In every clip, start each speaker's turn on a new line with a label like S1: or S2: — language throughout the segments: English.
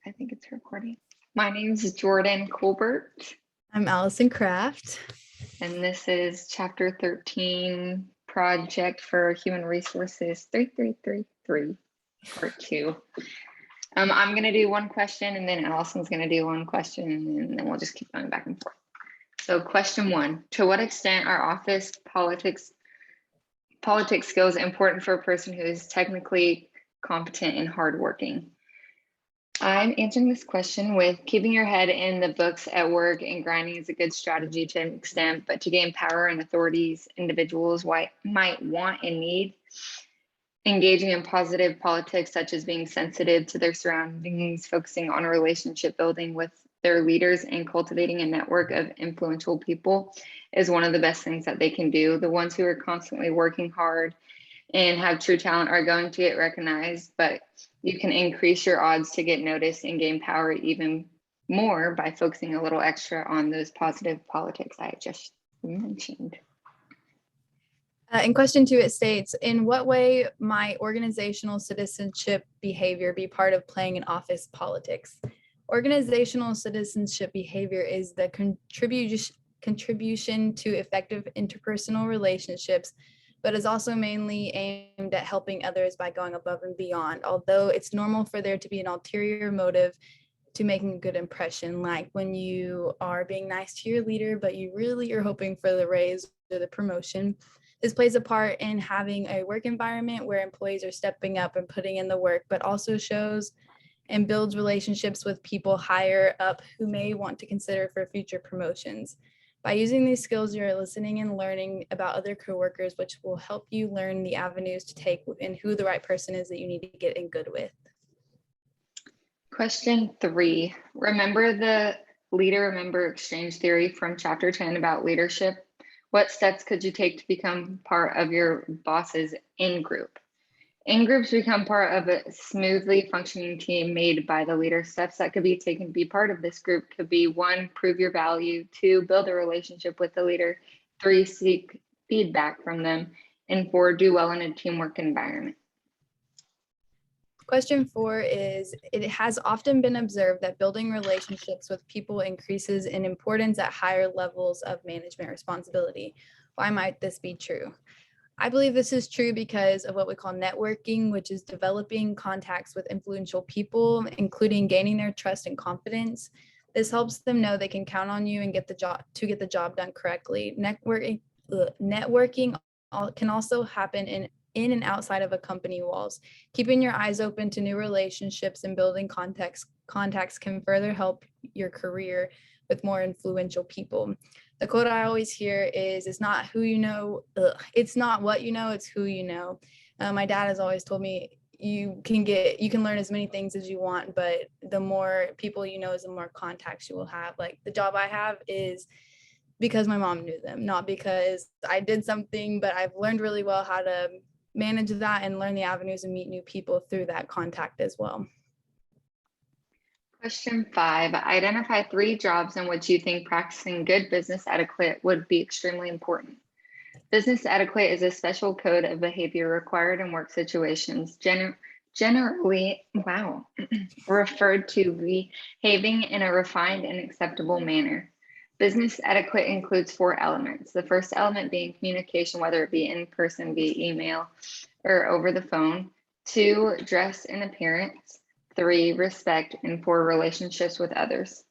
S1: I think it's recording. My name is Jordan Colbert,
S2: I'm Allison Kraft.
S1: and this is Chapter 13, Project for Human Resources 3333, Part 2. I'm going to do one question, and then Allison's going to do one question, and then we'll just keep going back and forth. So question 1, to what extent are office politics skills important for a person who is technically competent and hardworking? I'm answering this question with keeping your head in the books at work and grinding is a good strategy to an extent, but to gain power and authorities, individuals might want and need engaging in positive politics, such as being sensitive to their surroundings, focusing on relationship building with their leaders, and cultivating a network of influential people is one of the best things that they can do. The ones who are constantly working hard and have true talent are going to get recognized, but you can increase your odds to get noticed and gain power even more by focusing a little extra on those positive politics I just mentioned.
S2: In question 2, it states, in what way might organizational citizenship behavior be part of playing in office politics? Organizational citizenship behavior is the contribution to effective interpersonal relationships, but is also mainly aimed at helping others by going above and beyond, although it's normal for there to be an ulterior motive to making a good impression, like when you are being nice to your leader, but you really are hoping for the raise or the promotion. This plays a part in having a work environment where employees are stepping up and putting in the work, but also shows and builds relationships with people higher up who may want to consider for future promotions. By using these skills, you're listening and learning about other coworkers, which will help you learn the avenues to take and who the right person is that you need to get in good with.
S1: Question 3, remember the leader-member exchange theory from Chapter 10 about leadership? What steps could you take to become part of your boss's in-group? In-groups become part of a smoothly functioning team made by the leader. Steps that could be taken to be part of this group could be 1, prove your value, 2, build a relationship with the leader, 3, seek feedback from them, and 4, do well in a teamwork environment.
S2: Question 4 is, it has often been observed that building relationships with people increases in importance at higher levels of management responsibility. Why might this be true? I believe this is true because of what we call networking, which is developing contacts with influential people, including gaining their trust and confidence. This helps them know they can count on you and get the job done correctly. Networking can also happen in and outside of a company walls. Keeping your eyes open to new relationships and building contacts can further help your career with more influential people. The quote I always hear is, it's not who you know, it's not what you know, it's who you know. My dad has always told me, you can learn as many things as you want, but the more people you know is the more contacts you will have. Like the job I have is because my mom knew them, not because I did something, but I've learned really well how to manage that and learn the avenues and meet new people through that contact as well.
S1: Question 5, identify 3 jobs in which you think practicing good business etiquette would be extremely important. Business etiquette is a special code of behavior required in work situations, generally referred to behaving in a refined and acceptable manner. Business etiquette includes 4 elements. The first element being communication, whether it be in person, via email, or over the phone. 2, dress and appearance. 3, respect, and 4, relationships with others.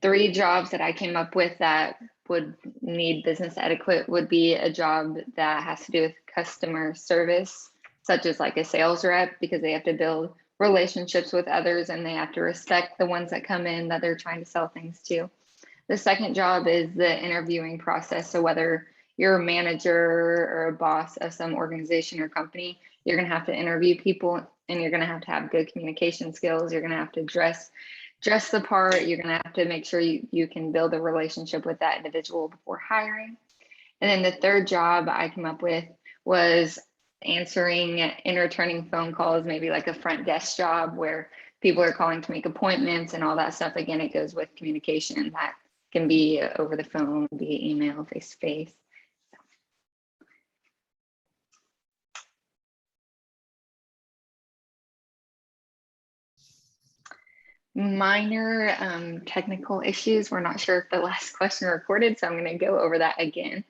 S1: 3 jobs that I came up with that would need business etiquette would be a job that has to do with customer service, such as like a sales rep, because they have to build relationships with others and they have to respect the ones that come in that they're trying to sell things to. The second job is the interviewing process. So whether you're a manager or a boss of some organization or company, you're going to have to interview people and you're going to have good communication skills. You're going to have to dress the part. You're going to have to make sure you can build a relationship with that individual before hiring. And then the third job I came up with was answering and returning phone calls, maybe like a front desk job where people are calling to make appointments and all that stuff. Again, it goes with communication. That can be over the phone, via email, face-to-face. Minor technical issues. We're not sure if the last question recorded, so I'm going to go over that again.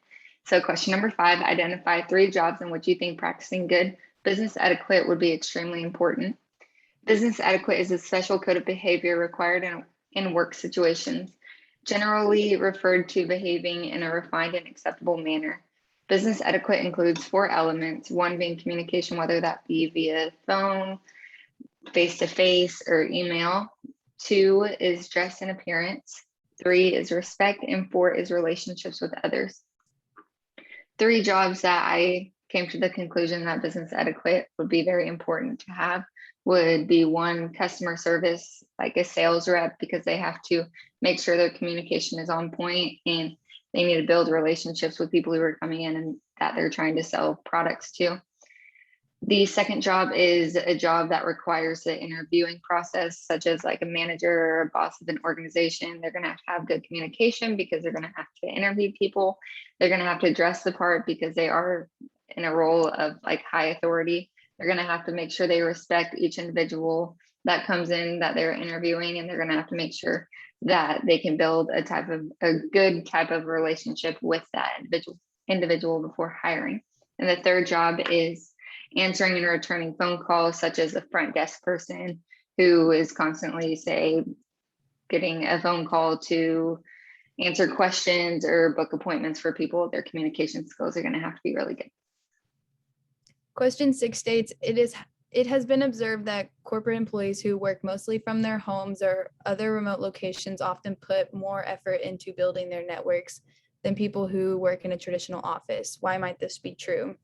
S1: So question number 5, identify 3 jobs in which you think practicing good business etiquette would be extremely important. Business etiquette is a special code of behavior required in work situations, generally referred to behaving in a refined and acceptable manner. Business etiquette includes 4 elements, 1 being communication, whether that be via phone, face-to-face, or email. 2 is dress and appearance. 3 is respect, and 4 is relationships with others. 3 jobs that I came to the conclusion that business etiquette would be very important to have would be 1, customer service, like a sales rep, because they have to make sure their communication is on point and they need to build relationships with people who are coming in and that they're trying to sell products to. The second job is a job that requires the interviewing process, such as like a manager or a boss of an organization. They're going to have good communication because they're going to have to interview people. They're going to have to dress the part because they are in a role of like high authority. They're going to have to make sure they respect each individual that comes in that they're interviewing, and they're going to have to make sure that they can build a good type of relationship with that individual before hiring. And the third job is answering and returning phone calls, such as a front desk person who is constantly, say, getting a phone call to answer questions or book appointments for people. Their communication skills are going to have to be really good.
S2: Question 6 states, it has been observed that corporate employees who work mostly from their homes or other remote locations often put more effort into building their networks than people who work in a traditional office. Why might this be true?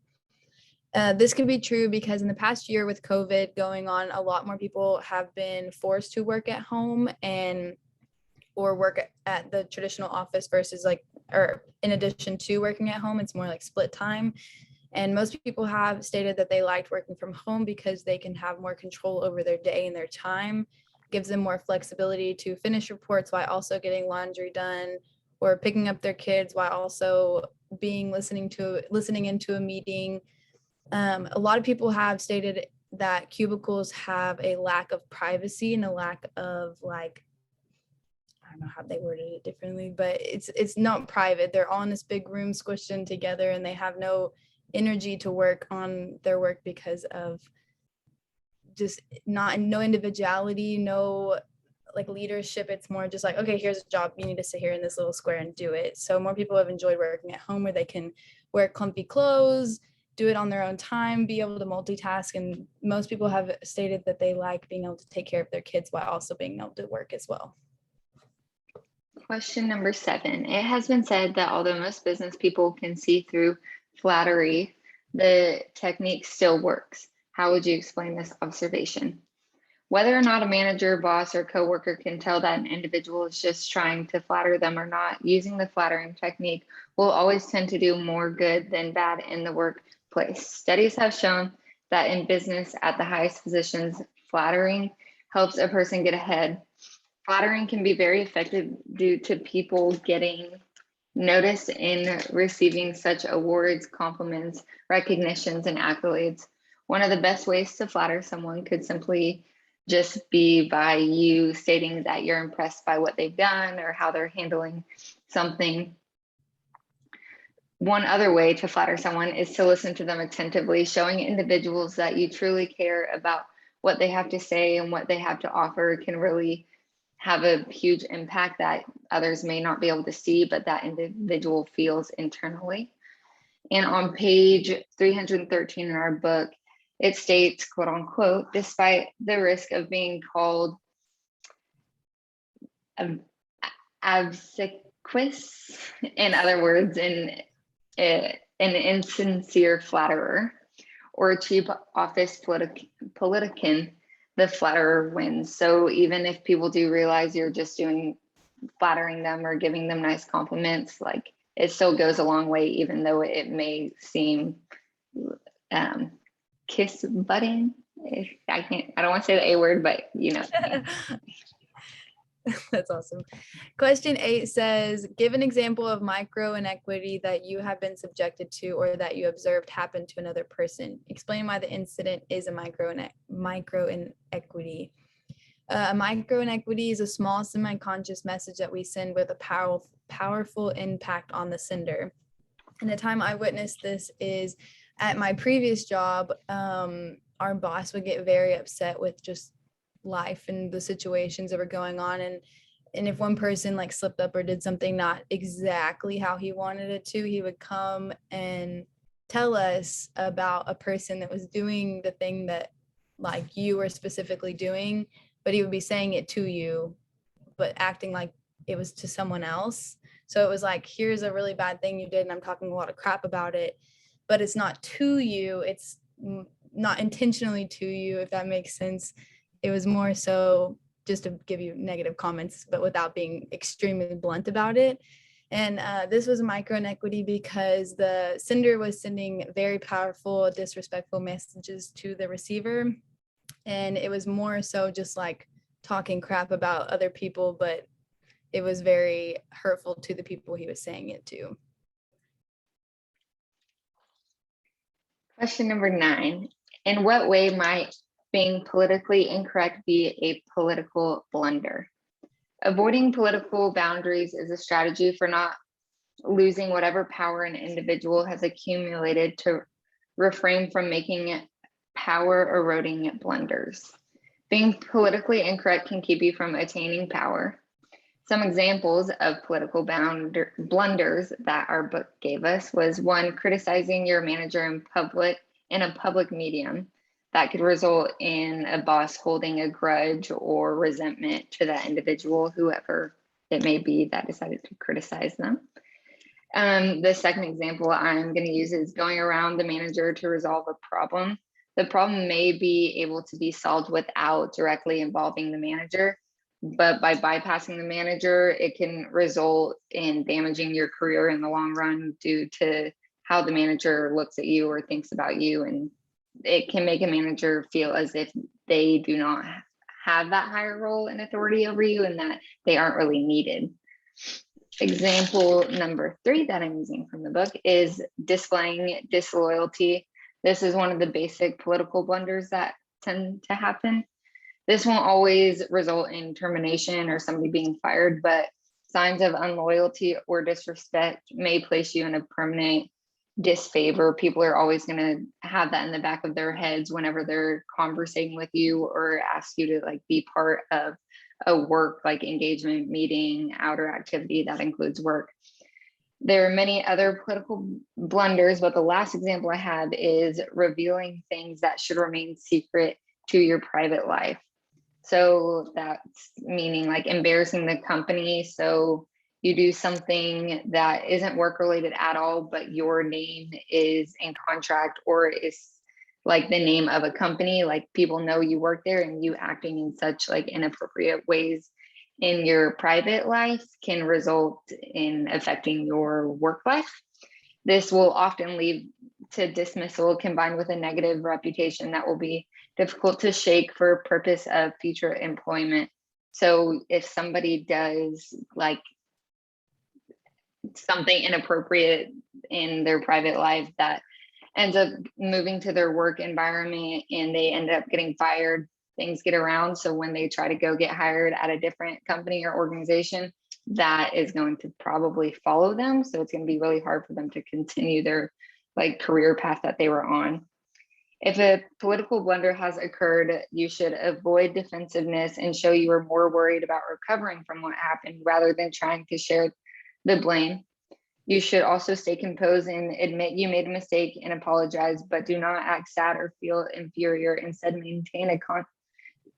S2: This can be true because in the past year with COVID going on, a lot more people have been forced to work at home or work at the traditional office versus or in addition to working at home, it's more like split time. And most people have stated that they liked working from home because they can have more control over their day and their time, gives them more flexibility to finish reports while also getting laundry done or picking up their kids while also listening into a meeting. A lot of people have stated that cubicles have a lack of privacy and a lack of I don't know how they worded it differently, but it's not private. They're all in this big room squished in together and they have no energy to work on their work because of just no individuality, no leadership. It's more just like, okay, here's a job. You need to sit here in this little square and do it. So more people have enjoyed working at home where they can wear comfy clothes, do it on their own time, be able to multitask. And most people have stated that they like being able to take care of their kids while also being able to work as well.
S1: Question number 7. It has been said that although most business people can see through flattery, the technique still works. How would you explain this observation? Whether or not a manager, boss, or coworker can tell that an individual is just trying to flatter them or not, using the flattering technique will always tend to do more good than bad in the workplace. Studies have shown that in business at the highest positions, flattering helps a person get ahead. Flattering can be very effective due to people getting noticed in receiving such awards, compliments, recognitions, and accolades. One of the best ways to flatter someone could simply just be by you stating that you're impressed by what they've done or how they're handling something. One other way to flatter someone is to listen to them attentively, showing individuals that you truly care about what they have to say and what they have to offer can really have a huge impact that others may not be able to see, but that individual feels internally. And on page 313 in our book, it states, quote unquote, despite the risk of being called obsequious, in other words, an insincere flatterer, or a cheap office politician, the flatterer wins. So even if people do realize you're just flattering them or giving them nice compliments, it still goes a long way, even though it may seem kiss butting. I don't want to say the A word, but you know.
S2: That's awesome. Question 8 says, give an example of micro inequity that you have been subjected to or that you observed happen to another person. Explain why the incident is a micro inequity. A micro inequity is a small semi-conscious message that we send with a powerful impact on the sender. And the time I witnessed this is at my previous job. Our boss would get very upset with just life and the situations that were going on, and if one person like slipped up or did something not exactly how he wanted it to, he would come and tell us about a person that was doing the thing that like you were specifically doing, but he would be saying it to you but acting like it was to someone else. So it was like, here's a really bad thing you did and I'm talking a lot of crap about it, but it's not to you, it's not intentionally to you, if that makes sense. It was more so just to give you negative comments, but without being extremely blunt about it. And this was a micro inequity because the sender was sending very powerful, disrespectful messages to the receiver. And it was more so just like talking crap about other people, but it was very hurtful to the people he was saying it to.
S1: Question number 9. In what way might being politically incorrect be a political blunder? Avoiding political boundaries is a strategy for not losing whatever power an individual has accumulated to refrain from making power eroding blunders. Being politically incorrect can keep you from attaining power. Some examples of political blunders that our book gave us was 1, criticizing your manager in a public medium. That could result in a boss holding a grudge or resentment to that individual, whoever it may be that decided to criticize them. The second example I'm going to use is going around the manager to resolve a problem. The problem may be able to be solved without directly involving the manager, but by bypassing the manager, it can result in damaging your career in the long run due to how the manager looks at you or thinks about you. And it can make a manager feel as if they do not have that higher role and authority over you and that they aren't really needed. Example number 3 that I'm using from the book is displaying disloyalty. This is one of the basic political blunders that tend to happen. This won't always result in termination or somebody being fired, but signs of unloyalty or disrespect may place you in a permanent disfavor. People are always going to have that in the back of their heads whenever they're conversating with you or ask you to like be part of a work like engagement, meeting, outer activity that includes work. There are many other political blunders, but the last example I have is revealing things that should remain secret to your private life. So that's meaning like embarrassing the company. So you do something that isn't work related at all, but your name is in contract or is like the name of a company, like people know you work there, and you acting in such like inappropriate ways in your private life can result in affecting your work life. This will often lead to dismissal combined with a negative reputation that will be difficult to shake for purpose of future employment. So if somebody does like something inappropriate in their private life that ends up moving to their work environment and they end up getting fired, things get around. So when they try to go get hired at a different company or organization, that is going to probably follow them. So it's going to be really hard for them to continue their like career path that they were on. If a political blunder has occurred, you should avoid defensiveness and show you are more worried about recovering from what happened rather than trying to share the blame. You should also stay composed and admit you made a mistake and apologize, but do not act sad or feel inferior. Instead, maintain a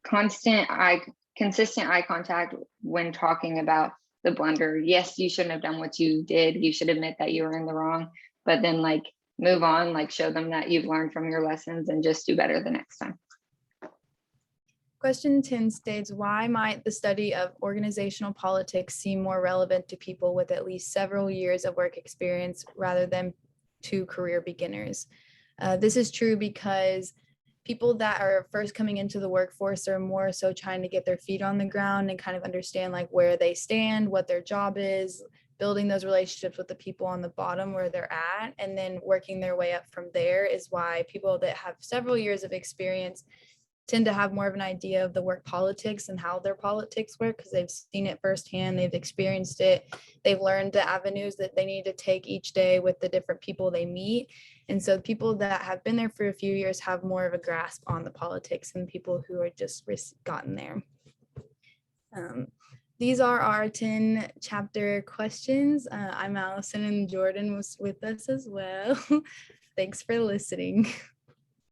S1: consistent eye contact when talking about the blunder. Yes, you shouldn't have done what you did. You should admit that you were in the wrong, but then like move on, like show them that you've learned from your lessons and just do better the next time.
S2: Question 10 states, why might the study of organizational politics seem more relevant to people with at least several years of work experience rather than to career beginners? This is true because people that are first coming into the workforce are more so trying to get their feet on the ground and kind of understand like where they stand, what their job is, building those relationships with the people on the bottom where they're at, and then working their way up from there is why people that have several years of experience tend to have more of an idea of the work politics and how their politics work because they've seen it firsthand, they've experienced it, they've learned the avenues that they need to take each day with the different people they meet. And so people that have been there for a few years have more of a grasp on the politics than people who are just gotten there. These are our 10 chapter questions. I'm Allison, and Jordan was with us as well. Thanks for listening.